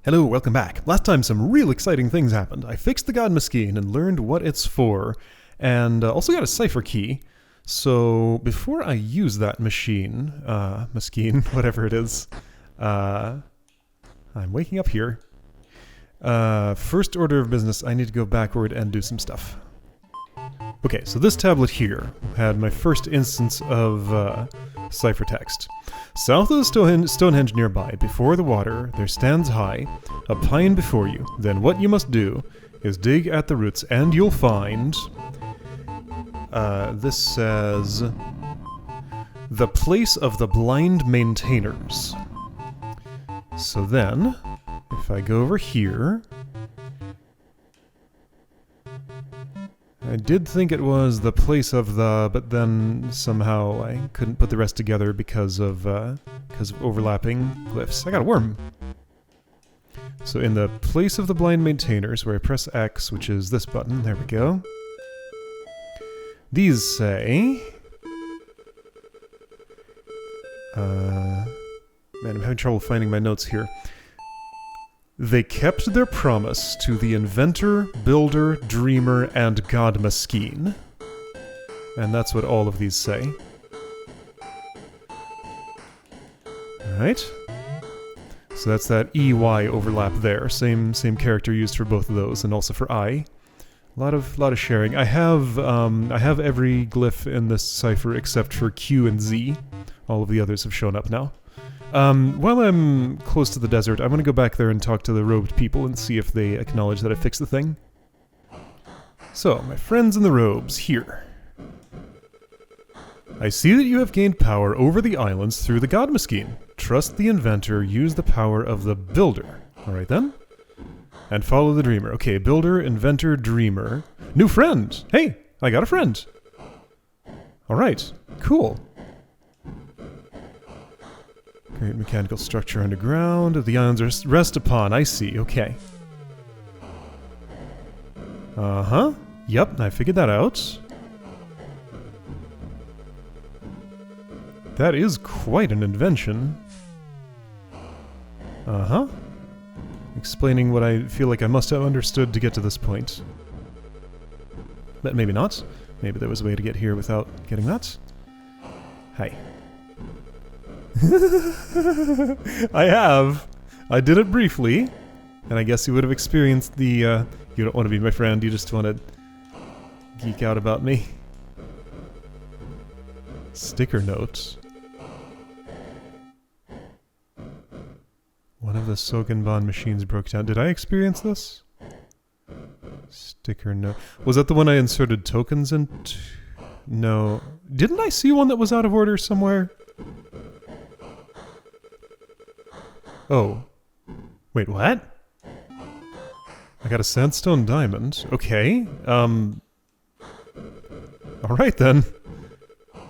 Hello, welcome back. Last time some real exciting things happened. I fixed the God Machine and learned what it's for, and also got a cipher key. So before I use that machine, whatever it is, I'm waking up here. First order of business, I need to go backward and do some stuff. Okay, so this tablet here had my first instance of ciphertext. South of the Stonehenge nearby, before the water, there stands high a pine before you. Then what you must do is dig at the roots, and you'll find... this says... the place of the blind maintainers. So then, if I go over here... I did think it was the place of the, but then somehow I couldn't put the rest together because of overlapping glyphs. I got a worm! So in the place of the blind maintainers, where I press X, which is this button, there we go. These say... man, I'm having trouble finding my notes here. They kept their promise to the Inventor, Builder, Dreamer, and God Machine. And that's what all of these say. Alright. So that's that EY overlap there. Same character used for both of those, and also for I. A lot of sharing. I have every glyph in this cipher except for Q and Z. All of the others have shown up now. While I'm close to the desert, I'm gonna go back there and talk to the robed people and see if they acknowledge that I fixed the thing. So, my friends in the robes, here. I see that you have gained power over the islands through the God Machine. Trust the Inventor, use the power of the Builder. Alright then. And follow the Dreamer. Okay, Builder, Inventor, Dreamer. New friend! Hey, I got a friend! Alright, cool. Great mechanical structure underground. The islands rest upon. I see. Okay. Uh-huh. Yep, I figured that out. That is quite an invention. Uh-huh. Explaining what I feel like I must have understood to get to this point. But maybe not. Maybe there was a way to get here without getting that. Hi. I have. I did it briefly, and I guess you would have experienced the, you don't want to be my friend, you just want to geek out about me. Sticker note. One of the Sogenban machines broke down. Did I experience this? Sticker note. Was that the one I inserted tokens into? No. Didn't I see one that was out of order somewhere? Oh. Wait, what? I got a sandstone diamond. Okay. Alright then.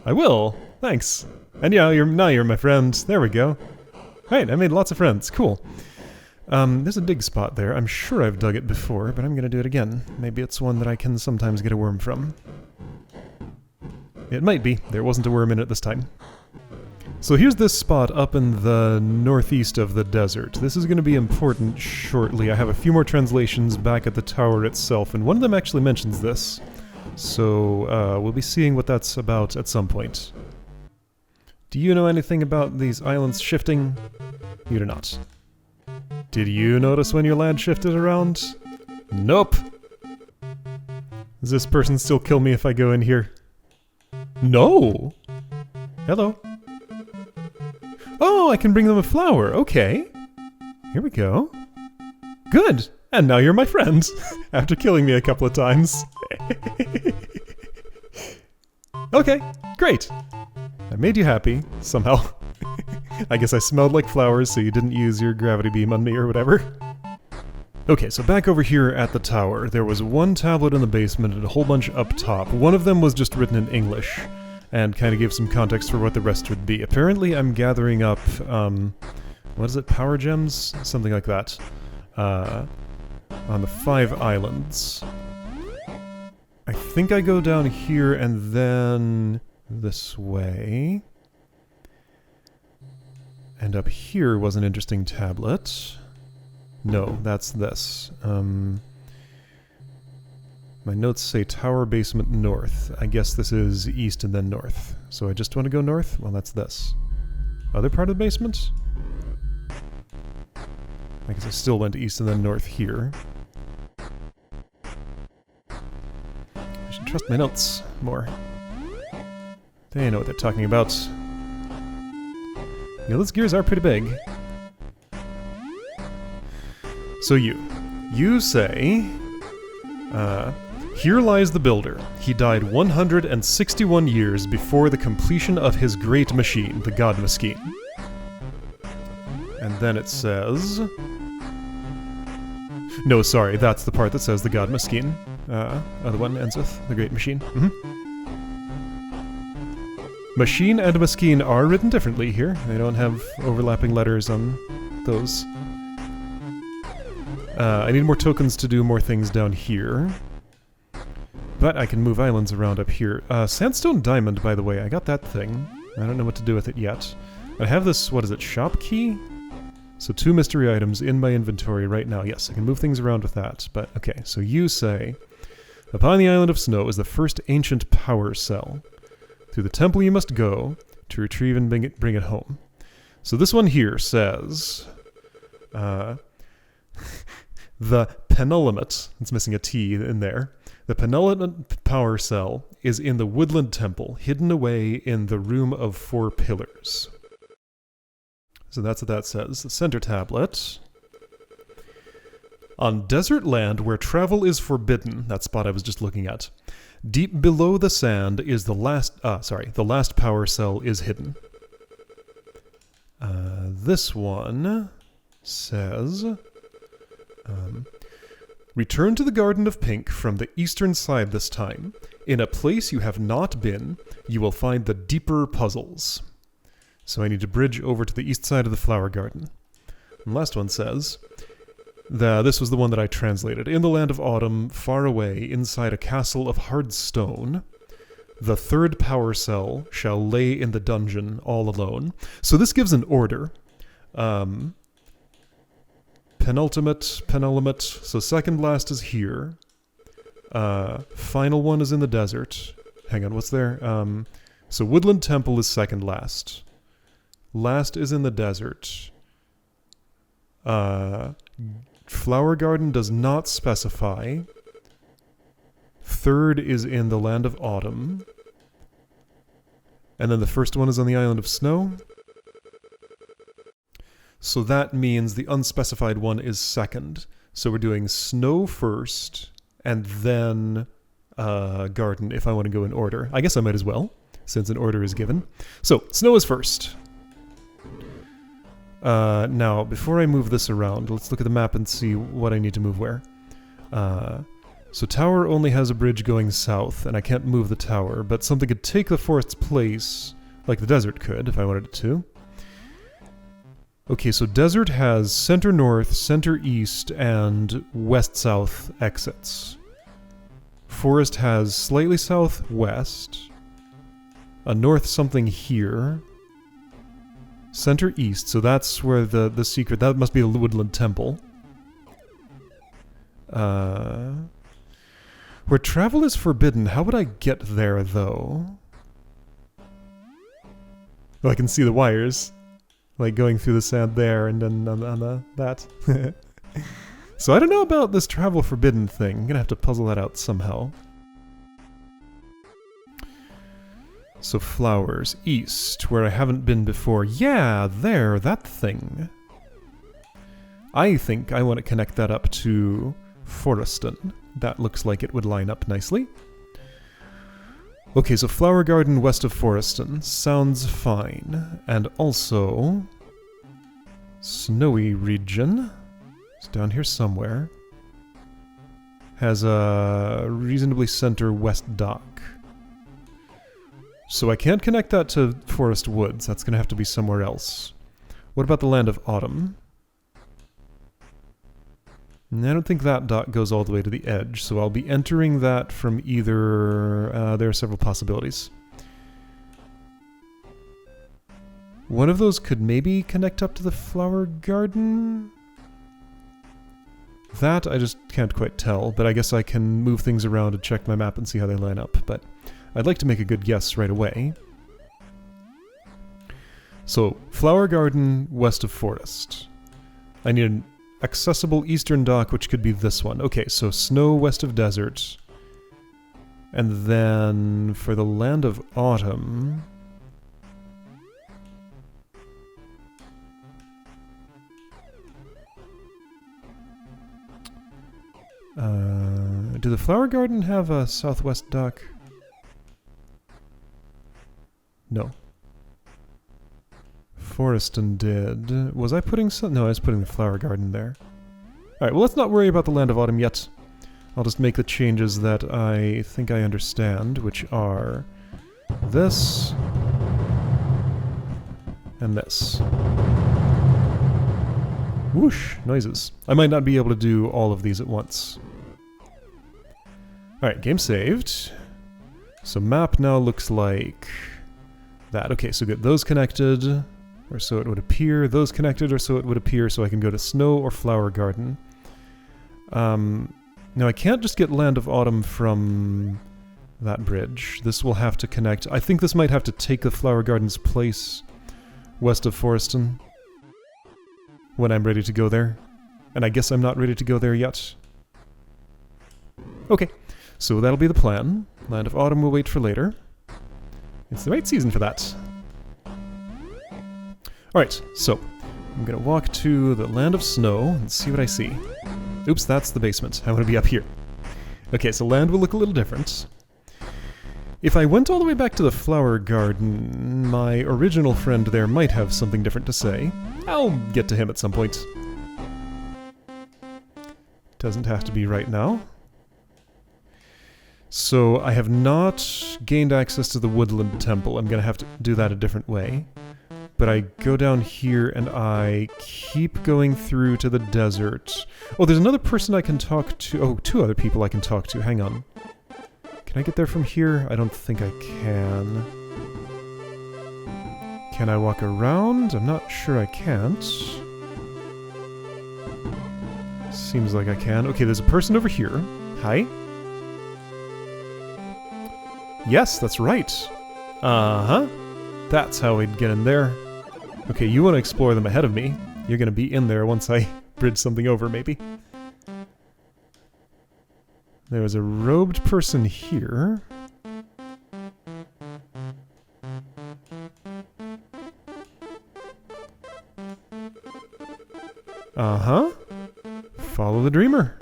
I will. Thanks. And yeah, now you're my friend. There we go. Right, I made lots of friends. Cool. There's a dig spot there. I'm sure I've dug it before, but I'm gonna do it again. Maybe it's one that I can sometimes get a worm from. It might be. There wasn't a worm in it this time. So here's this spot up in the northeast of the desert. This is going to be important shortly. I have a few more translations back at the tower itself, and one of them actually mentions this. So we'll be seeing what that's about at some point. Do you know anything about these islands shifting? You do not. Did you notice when your land shifted around? Nope. Does this person still kill me if I go in here? No! Hello. Oh, I can bring them a flower. Okay. Here we go. Good! And now you're my friend, after killing me a couple of times. Okay, great. I made you happy, somehow. I guess I smelled like flowers, so you didn't use your gravity beam on me or whatever. Okay, so back over here at the tower, there was one tablet in the basement and a whole bunch up top. One of them was just written in English, and kind of gave some context for what the rest would be. Apparently I'm gathering up, what is it, power gems? Something like that. On the 5 islands. I think I go down here and then this way. And up here was an interesting tablet. No, that's this. My notes say tower basement north. I guess this is east and then north. So I just want to go north? Well, that's this. Other part of the basement? I guess I still went east and then north here. I should trust my notes more. They know what they're talking about. Yeah, those gears are pretty big. So you say, here lies the builder. He died 161 years before the completion of his great machine, the God Machine. And then it says... No, sorry, that's the part that says the God Machine. Other one ends with the Great Machine. Machine and Machine are written differently here. They don't have overlapping letters on those. I need more tokens to do more things down here. But I can move islands around up here. Sandstone Diamond, by the way, I got that thing. I don't know what to do with it yet. I have this, what is it, shop key? So 2 mystery items in my inventory right now. Yes, I can move things around with that. But, okay, so you say, upon the island of snow is the first ancient power cell. Through the temple you must go to retrieve and bring it home. So this one here says... the penultimate, it's missing a T in there, the penultimate power cell is in the Woodland Temple, hidden away in the Room of 4 Pillars. So that's what that says. The center tablet. On desert land where travel is forbidden, that spot I was just looking at, deep below the sand is the last power cell is hidden. This one says... return to the Garden of Pink from the eastern side this time. In a place you have not been, you will find the deeper puzzles. So I need to bridge over to the east side of the flower garden. And last one says, this was the one that I translated. In the land of autumn, far away, inside a castle of hard stone, the 3rd power cell shall lay in the dungeon all alone. So this gives an order. Penultimate, so second last is here. Final one is in the desert. Hang on, what's there? So Woodland Temple is second last. Last is in the desert. Flower Garden does not specify. 3rd is in the Land of Autumn. And then the first one is on the Island of Snow. So that means the unspecified one is second. So we're doing Snow first, and then Garden if I want to go in order. I guess I might as well, since an order is given. So, Snow is first. Now, before I move this around, let's look at the map and see what I need to move where. So Tower only has a bridge going south, and I can't move the tower, but something could take the forest's place, like the desert could, if I wanted it to. Okay, so desert has center north, center east, and west-south exits. Forest has slightly southwest, a north something here, center east, so that's where the secret, that must be the Woodland Temple. Where travel is forbidden, how would I get there, though? Oh, I can see the wires. Like going through the sand there and then on that. So I don't know about this travel forbidden thing. I'm gonna have to puzzle that out somehow. So flowers, east, where I haven't been before. Yeah, there, that thing. I think I want to connect that up to Foreston. That looks like it would line up nicely. Okay, so Flower Garden west of Foreston. Sounds fine. And also... Snowy region. It's down here somewhere. Has a reasonably center west dock. So I can't connect that to Forest Woods. That's going to have to be somewhere else. What about the Land of Autumn? I don't think that dock goes all the way to the edge, so I'll be entering that from either... there are several possibilities. One of those could maybe connect up to the Flower Garden? That I just can't quite tell, but I guess I can move things around and check my map and see how they line up, but I'd like to make a good guess right away. So, Flower Garden west of Forest. I need an accessible eastern dock, which could be this one. Okay, so snow west of desert. And then for the Land of Autumn... do the Flower Garden have a southwest dock? No. Foreston did. Was I putting some? No, I was putting the Flower Garden there. Alright, well let's not worry about the Land of Autumn yet. I'll just make the changes that I think I understand, which are this and this. Whoosh! Noises. I might not be able to do all of these at once. Alright, game saved. So map now looks like that. Okay, so get those connected, or so it would appear. Those connected, or so it would appear, so I can go to Snow or Flower Garden. Now I can't just get Land of Autumn from that bridge. This will have to connect. I think this might have to take the Flower Garden's place west of Foreston when I'm ready to go there. And I guess I'm not ready to go there yet. Okay, so that'll be the plan. Land of Autumn will wait for later. It's the right season for that. Alright, so I'm gonna walk to the Land of Snow and see what I see. Oops, that's the basement. I want to be up here. Okay, so land will look a little different. If I went all the way back to the Flower Garden, my original friend there might have something different to say. I'll get to him at some point. Doesn't have to be right now. So I have not gained access to the Woodland Temple. I'm gonna have to do that a different way. But I go down here and I keep going through to the desert. Oh, there's another person I can talk to. Oh, two other people I can talk to. Hang on. Can I get there from here? I don't think I can. Can I walk around? I'm not sure I can't. Seems like I can. Okay, there's a person over here. Hi. Yes, that's right. Uh-huh. That's how we'd get in there. Okay, you want to explore them ahead of me. You're going to be in there once I bridge something over, maybe. There was a robed person here. Uh-huh. Follow the dreamer.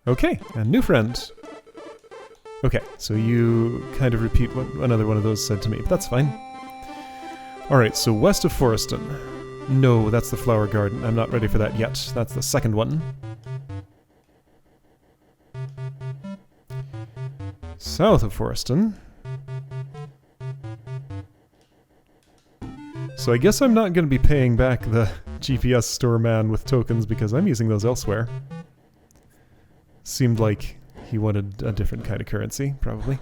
Okay, and new friend. Okay, so you kind of repeat what another one of those said to me, but that's fine. Alright, so west of Foreston. No, that's the Flower Garden. I'm not ready for that yet. That's the second one. South of Foreston. So I guess I'm not going to be paying back the GPS store man with tokens because I'm using those elsewhere. Seemed like he wanted a different kind of currency, probably.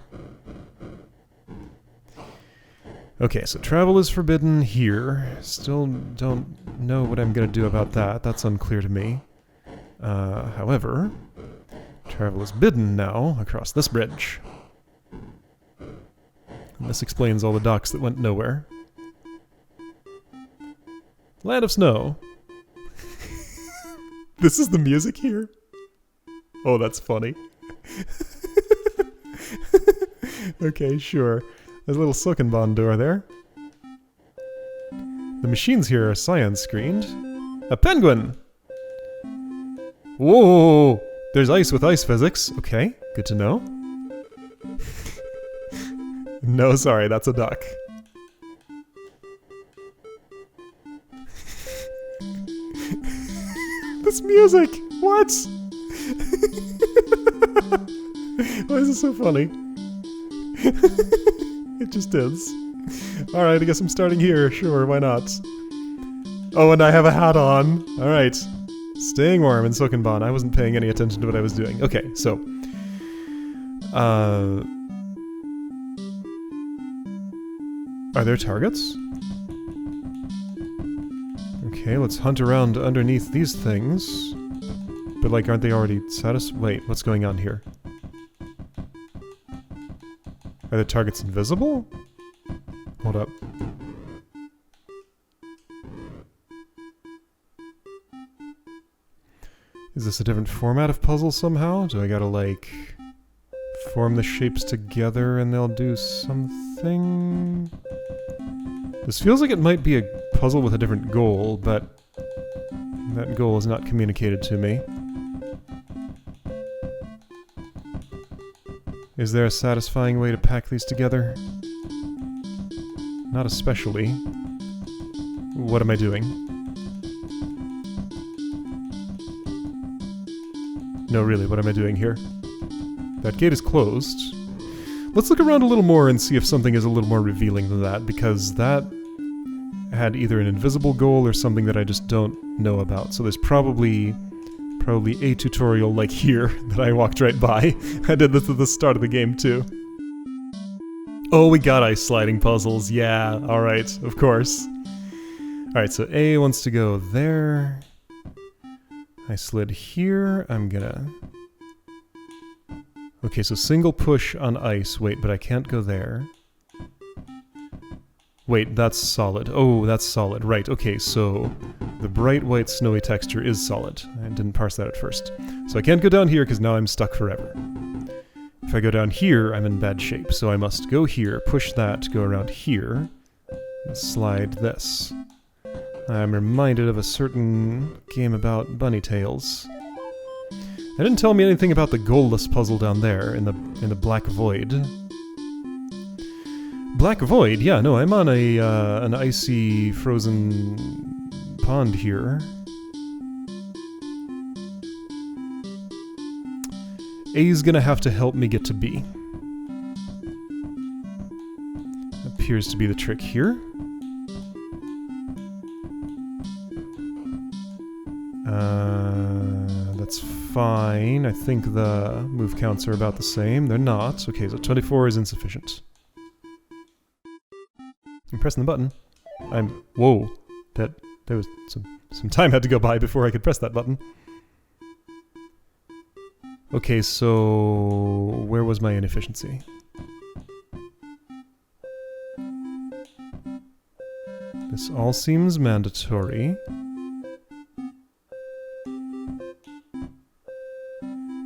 Okay, so travel is forbidden here. Still don't know what I'm going to do about that. That's unclear to me. However, travel is bidden now across this bridge. And this explains all the docks that went nowhere. Land of Snow. This is the music here? Oh, that's funny. Okay, sure. There's a little Silkenbond door there. The machines here are cyan screened. A penguin! Whoa! There's ice with ice physics. Okay, good to know. No, sorry, that's a duck. This music! What? Why is this so funny? It just is. Alright, I guess I'm starting here. Sure, why not? Oh, and I have a hat on. Alright. Staying warm in Silkenbond. I wasn't paying any attention to what I was doing. Okay, so... Are there targets? Okay, let's hunt around underneath these things. But, like, aren't they already satisfied? Wait, what's going on here? Are the targets invisible? Hold up. Is this a different format of puzzle somehow? Do I gotta, like, form the shapes together and they'll do something? This feels like it might be a puzzle with a different goal, but that goal is not communicated to me. Is there a satisfying way to pack these together? Not especially. What am I doing? No, really, what am I doing here? That gate is closed. Let's look around a little more and see if something is a little more revealing than that, because that had either an invisible goal or something that I just don't know about. So there's probably a tutorial like here that I walked right by. I did this at the start of the game too. Oh, we got ice sliding puzzles. Yeah, alright, of course. Alright, so A wants to go there. I slid here. I'm gonna... Okay, so single push on ice. Wait, but I can't go there. Wait, that's solid. Oh, that's solid. Right, okay, so the bright white snowy texture is solid. I didn't parse that at first. So I can't go down here because now I'm stuck forever. If I go down here, I'm in bad shape. So I must go here, push that, go around here, and slide this. I'm reminded of a certain game about bunny tails. They didn't tell me anything about the goalless puzzle down there in the black void. Black void, yeah, no, I'm on an icy, frozen pond here. A's gonna have to help me get to B. Appears to be the trick here. That's fine. I think the move counts are about the same. They're not. Okay, so 24 is insufficient. I'm pressing the button. Whoa. There was some time had to go by before I could press that button. Okay, so where was my inefficiency? This all seems mandatory.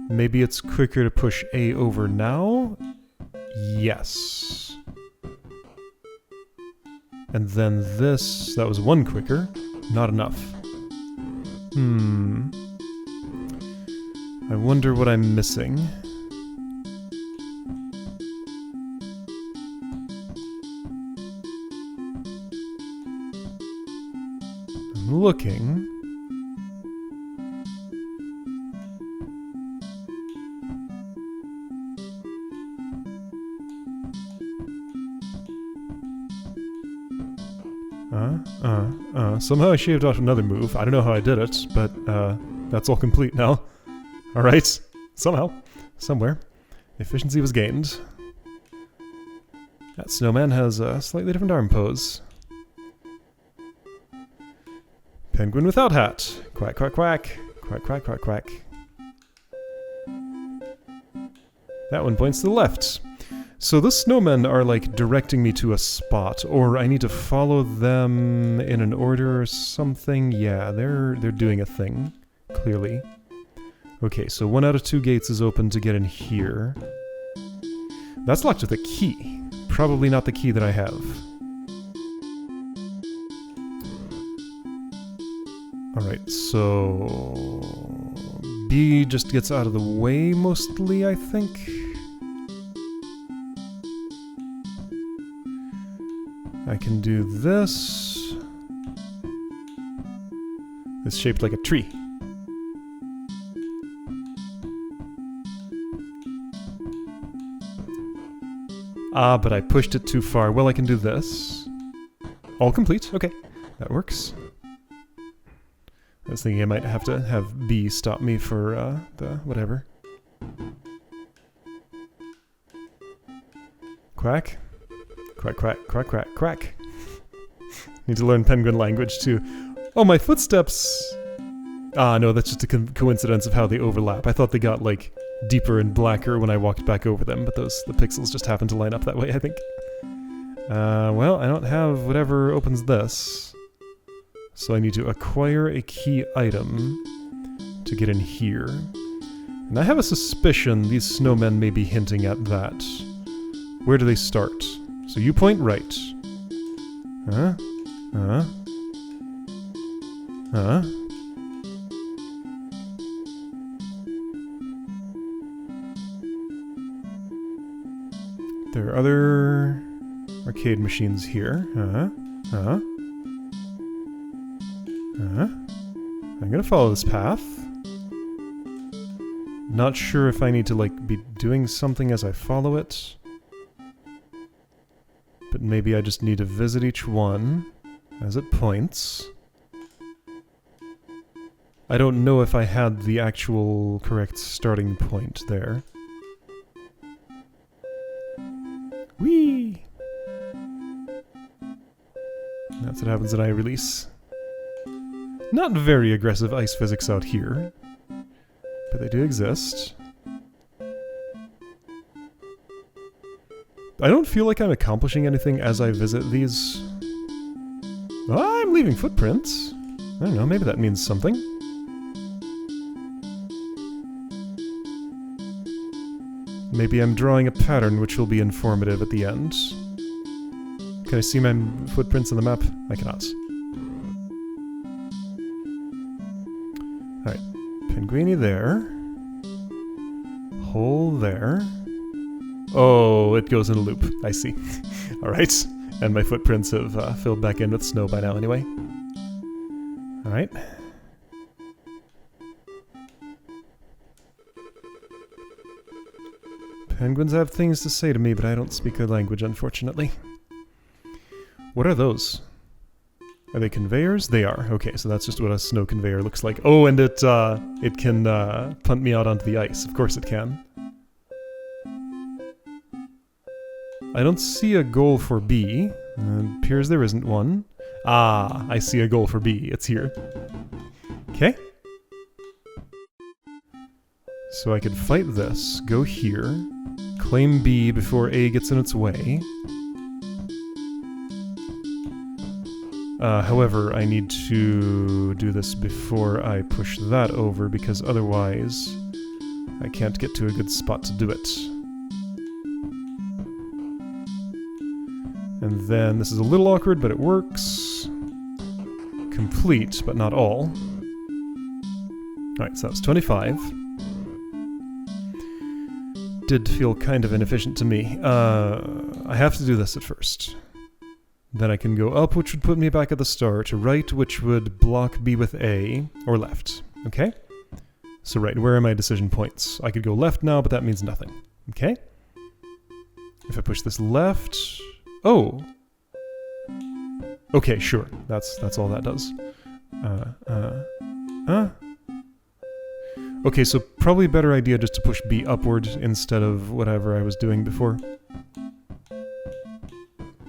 Maybe it's quicker to push A over now? Yes. And then this, that was one quicker. Not enough. I wonder what I'm missing. I'm looking. Somehow I shaved off another move. I don't know how I did it, but that's all complete now. Alright. Somehow. Somewhere. Efficiency was gained. That snowman has a slightly different arm pose. Penguin without hat. Quack, quack, quack. Quack, quack, quack, quack. That one points to the left. So the snowmen are like directing me to a spot, or I need to follow them in an order or something. Yeah, they're doing a thing, clearly. Okay, so 1 out of 2 gates is open to get in here. That's locked with a key. Probably not the key that I have. Alright, so... B just gets out of the way mostly, I think. I can do this. It's shaped like a tree. Ah, but I pushed it too far. Well, I can do this. All complete. Okay, that works. I was thinking I might have to have B stop me for the whatever. Quack. Quack, quack, quack, quack, quack. Need to learn penguin language too. Oh, my footsteps Ah, no, that's just a coincidence of how they overlap. I thought they got, like, deeper and blacker when I walked back over them, but the pixels just happened to line up that way, I think. Well, I don't have whatever opens this. So I need to acquire a key item to get in here. And I have a suspicion these snowmen may be hinting at that. Where do they start? So you point right. Huh? Huh? Huh? There are other arcade machines here. Huh? Huh? Huh? I'm gonna follow this path. Not sure if I need to, like, be doing something as I follow it. But maybe I just need to visit each one as it points. I don't know if I had the actual correct starting point there. Whee! That's what happens when I release. Not very aggressive ice physics out here, but they do exist. I don't feel like I'm accomplishing anything as I visit these. I'm leaving footprints. I don't know, maybe that means something. Maybe I'm drawing a pattern which will be informative at the end. Can I see my footprints on the map? I cannot. Alright. Penguini there. Hole there. Oh, it goes in a loop. I see. Alright. And my footprints have filled back in with snow by now anyway. Alright. Penguins have things to say to me, but I don't speak their language, unfortunately. What are those? Are they conveyors? They are. Okay, so that's just what a snow conveyor looks like. Oh, and it can punt me out onto the ice. Of course it can. I don't see a goal for B. It appears there isn't one. Ah, I see a goal for B. It's here. Okay. So I could fight this, go here, claim B before A gets in its way. However, I need to do this before I push that over, because otherwise I can't get to a good spot to do it. And then this is a little awkward, but it works. Complete, but not all. Alright, so that was 25. Did feel kind of inefficient to me. I have to do this at first. Then I can go up, which would put me back at the start, right, which would block B with A, or left. Okay? So right, where are my decision points? I could go left now, but that means nothing. Okay? If I push this left... Oh! Okay, sure. That's all that does. Okay, so probably a better idea just to push B upward instead of whatever I was doing before.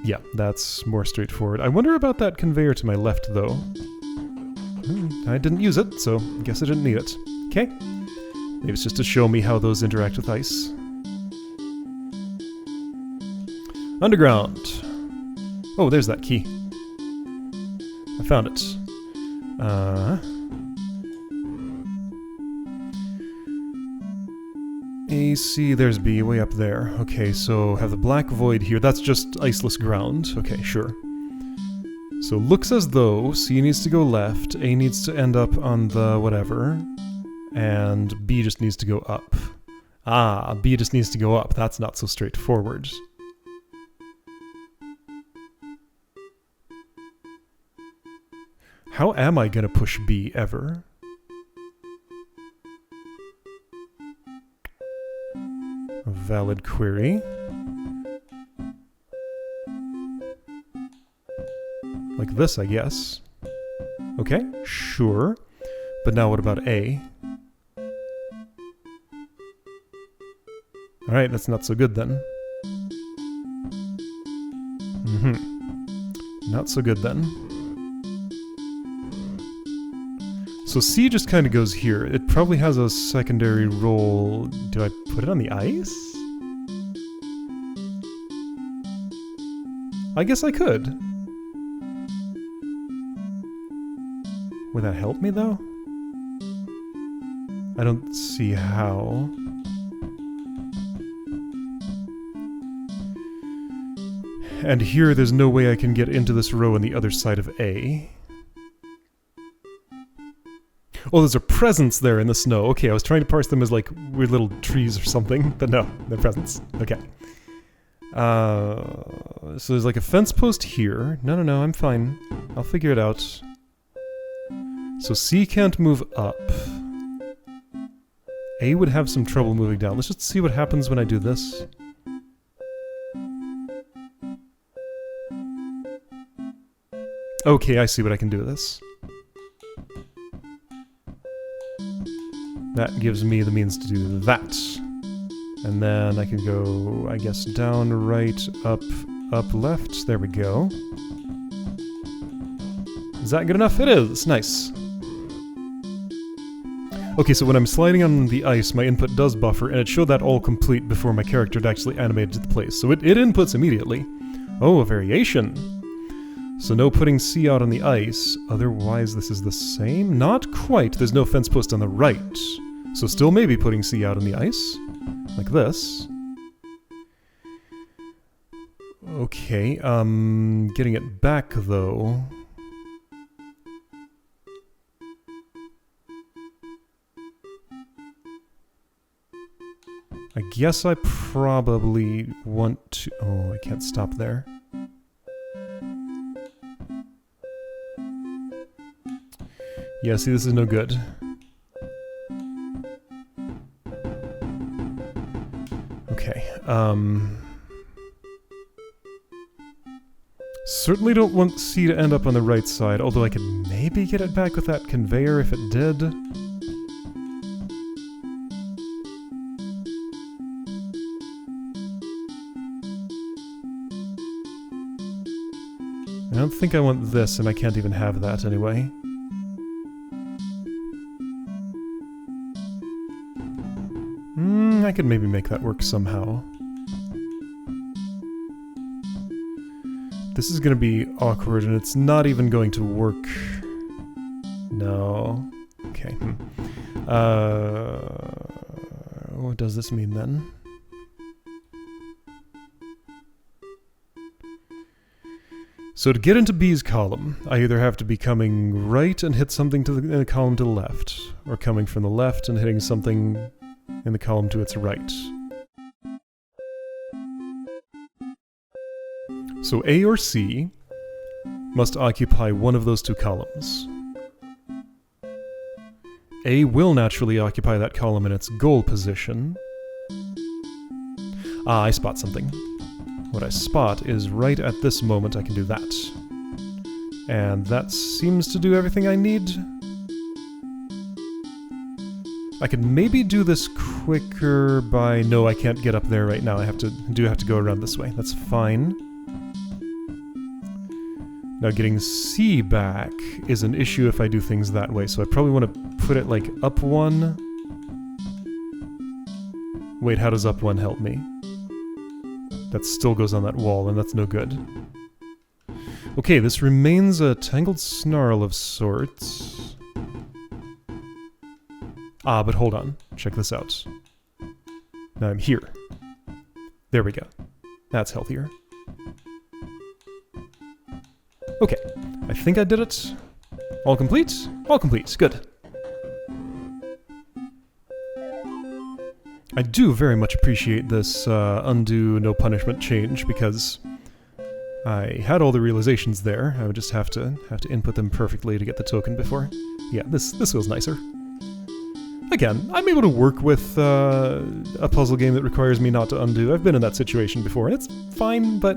Yeah, that's more straightforward. I wonder about that conveyor to my left, though. I didn't use it, so I guess I didn't need it. Okay. Maybe it's just to show me how those interact with ice. Underground. Oh, there's that key. I found it. A, C, there's B, way up there. Okay, so have the black void here. That's just iceless ground. Okay, sure. So looks as though C needs to go left, A needs to end up on the whatever, and B just needs to go up. Ah, B just needs to go up. That's not so straightforward. How am I gonna push B ever? A valid query. Like this, I guess. Okay, sure. But now what about A? Alright, that's not so good then. Not so good then. So C just kind of goes here. It probably has a secondary role. Do I put it on the ice? I guess I could. Would that help me, though? I don't see how. And here, there's no way I can get into this row on the other side of A. Oh, there's a presence there in the snow. Okay, I was trying to parse them as like weird little trees or something, but no, they're presents. Okay. So there's like a fence post here. No, I'm fine. I'll figure it out. So C can't move up. A would have some trouble moving down. Let's just see what happens when I do this. Okay, I see what I can do with this. That gives me the means to do that. And then I can go, I guess, down, right, up, left. There we go. Is that good enough? It is! Nice. Okay, so when I'm sliding on the ice, my input does buffer, and it showed that all complete before my character had actually animated to the place. So it inputs immediately. Oh, a variation. So no putting C out on the ice, otherwise this is the same? Not quite, there's no fence post on the right. So still maybe putting C out on the ice, like this. Okay, getting it back though. I guess I probably want to... Oh, I can't stop there. Yeah, see, this is no good. Okay, certainly don't want C to end up on the right side, although I could maybe get it back with that conveyor if it did. I don't think I want this, and I can't even have that anyway. I could maybe make that work somehow. This is gonna be awkward, and it's not even going to work. No. Okay. What does this mean then? So to get into B's column, I either have to be coming right and hit something to the column to the left, or coming from the left and hitting something in the column to its right. So A or C must occupy one of those two columns. A will naturally occupy that column in its goal position. Ah, I spot something. What I spot is right at this moment I can do that. And that seems to do everything I need. I could maybe do this quicker by... No, I can't get up there right now. I have to go around this way. That's fine. Now getting C back is an issue if I do things that way, so I probably want to put it like up one. Wait, how does up one help me? That still goes on that wall, and that's no good. Okay, this remains a tangled snarl of sorts. Ah, but hold on. Check this out. Now I'm here. There we go. That's healthier. Okay, I think I did it. All complete? All complete. Good. I do very much appreciate this undo no punishment change because I had all the realizations there. I would just have to input them perfectly to get the token before. Yeah, this feels nicer. Again, I'm able to work with a puzzle game that requires me not to undo. I've been in that situation before, and it's fine, but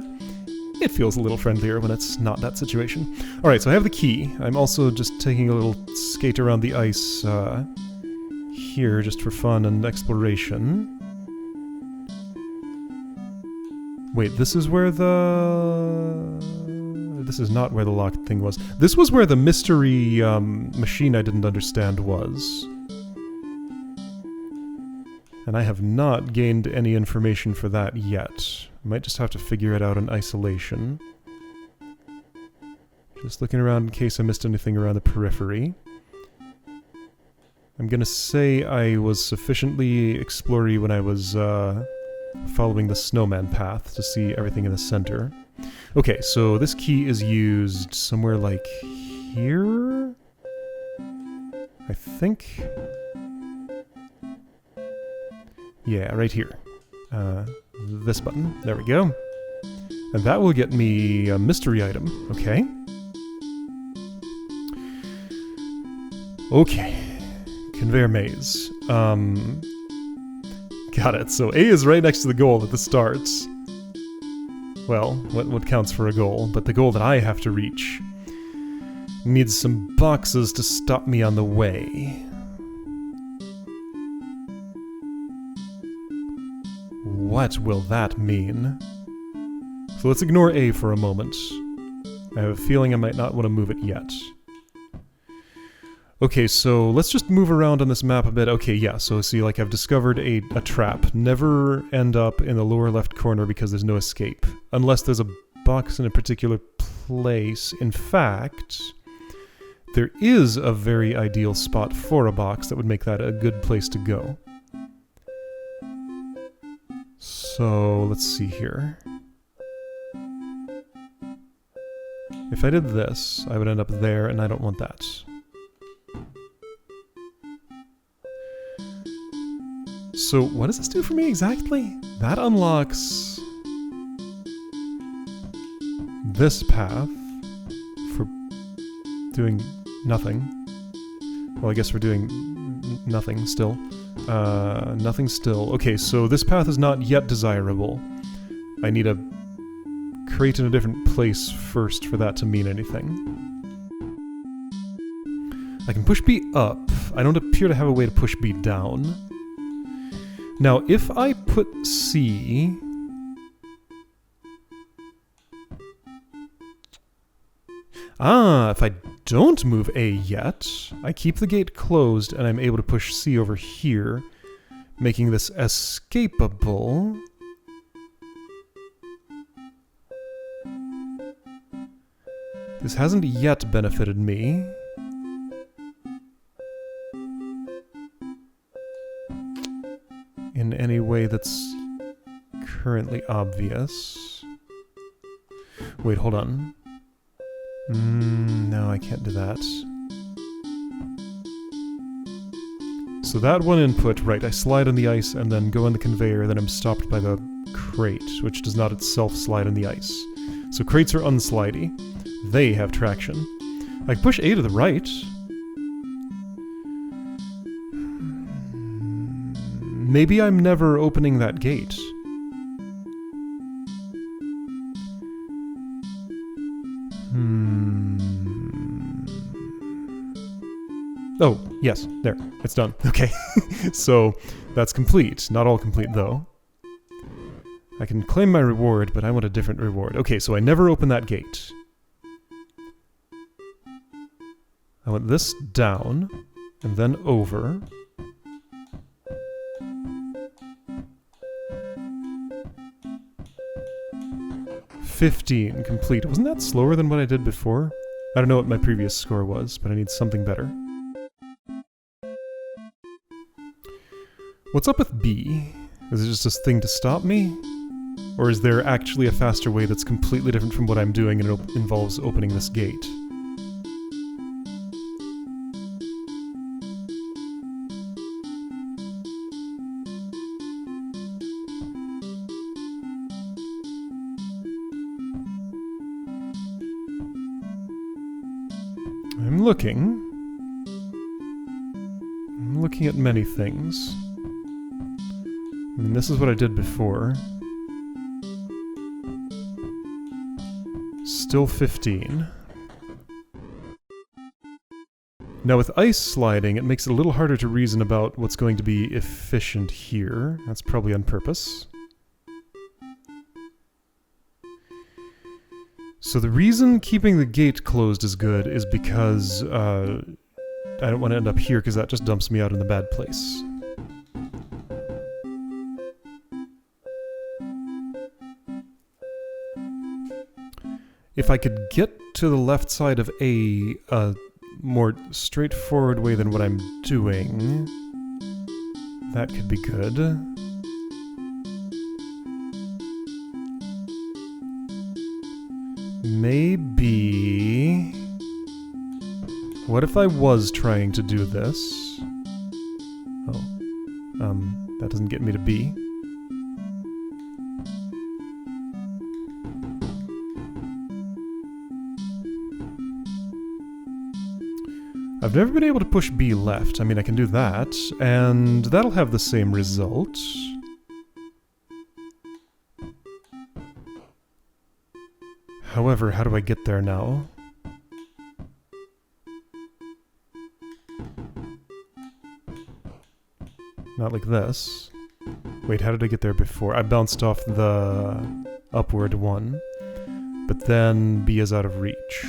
it feels a little friendlier when it's not that situation. Alright, so I have the key. I'm also just taking a little skate around the ice here just for fun and exploration. Wait, this is where the This is not where the locked thing was. This was where the mystery machine I didn't understand was. And I have not gained any information for that yet. I might just have to figure it out in isolation. Just looking around in case I missed anything around the periphery. I'm gonna say I was sufficiently explory when I was following the snowman path to see everything in the center. Okay, so this key is used somewhere like here? I think... Yeah, right here. This button. There we go. And that will get me a mystery item. Okay. Okay. Conveyor maze. Got it. So A is right next to the goal at the start. Well, what counts for a goal, but the goal that I have to reach needs some boxes to stop me on the way. What will that mean? So let's ignore A for a moment. I have a feeling I might not want to move it yet. Okay, so let's just move around on this map a bit. Okay, yeah, so see, like, I've discovered a trap. Never end up in the lower left corner because there's no escape. Unless there's a box in a particular place. In fact, there is a very ideal spot for a box that would make that a good place to go. So, let's see here. If I did this, I would end up there, and I don't want that. So, what does this do for me exactly? That unlocks this path for doing nothing. Well, I guess we're doing nothing still. Nothing still. Okay, so this path is not yet desirable. I need a crate in a different place first for that to mean anything. I can push B up. I don't appear to have a way to push B down. Now, if I put C... if I don't move A yet, I keep the gate closed and I'm able to push C over here, making this escapable. This hasn't yet benefited me. In any way that's currently obvious. Wait, hold on. No, I can't do that. So that one input, right, I slide on the ice and then go on the conveyor, then I'm stopped by the crate, which does not itself slide on the ice. So crates are unslidey. They have traction. I can push A to the right. Maybe I'm never opening that gate. Oh, yes, there, it's done. Okay, so that's complete. Not all complete, though. I can claim my reward, but I want a different reward. Okay, so I never open that gate. I want this down, and then over. $15 complete. Wasn't that slower than what I did before? I don't know what my previous score was, but I need something better. What's up with B? Is it just this thing to stop me? Or is there actually a faster way that's completely different from what I'm doing and it involves opening this gate? I'm looking at many things. I mean, this is what I did before. Still 15. Now with ice sliding, it makes it a little harder to reason about what's going to be efficient here. That's probably on purpose. So the reason keeping the gate closed is good is because I don't want to end up here because that just dumps me out in the bad place. If I could get to the left side of a more straightforward way than what I'm doing, that could be good. Maybe... What if I was trying to do this? Oh. That doesn't get me to B. I've never been able to push B left. I mean, I can do that, and that'll have the same result. However, how do I get there now? Not like this. Wait, how did I get there before? I bounced off the upward one, but then B is out of reach.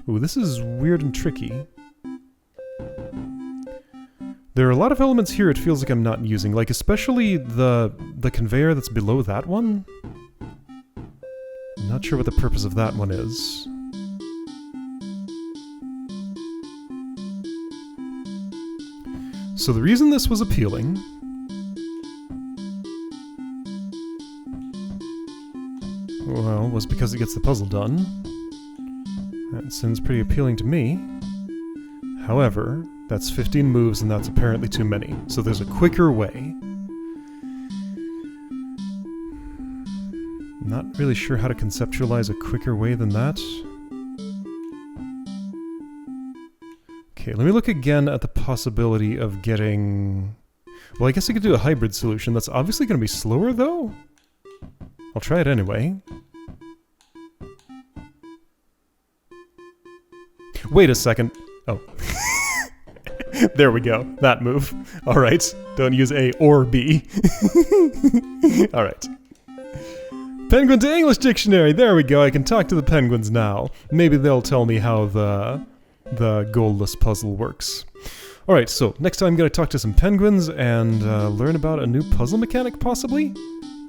Ooh, this is weird and tricky. There are a lot of elements here it feels like I'm not using, like especially the conveyor that's below that one. I'm not sure what the purpose of that one is. So the reason this was appealing well, was because it gets the puzzle done. That seems pretty appealing to me. However, that's 15 moves and that's apparently too many. So there's a quicker way. Not really sure how to conceptualize a quicker way than that. Okay, let me look again at the possibility of getting... Well, I guess I could do a hybrid solution. That's obviously going to be slower, though. I'll try it anyway. Wait a second. Oh. There we go. That move. Alright. Don't use A or B. Alright. Penguin to English dictionary. There we go. I can talk to the penguins now. Maybe they'll tell me how the goalless puzzle works. Alright, so next time I'm going to talk to some penguins and learn about a new puzzle mechanic, possibly?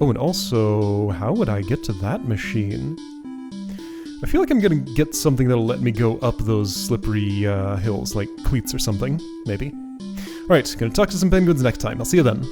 Oh, and also, how would I get to that machine? I feel like I'm going to get something that'll let me go up those slippery hills, like cleats or something, maybe. Alright, going to talk to some penguins next time. I'll see you then.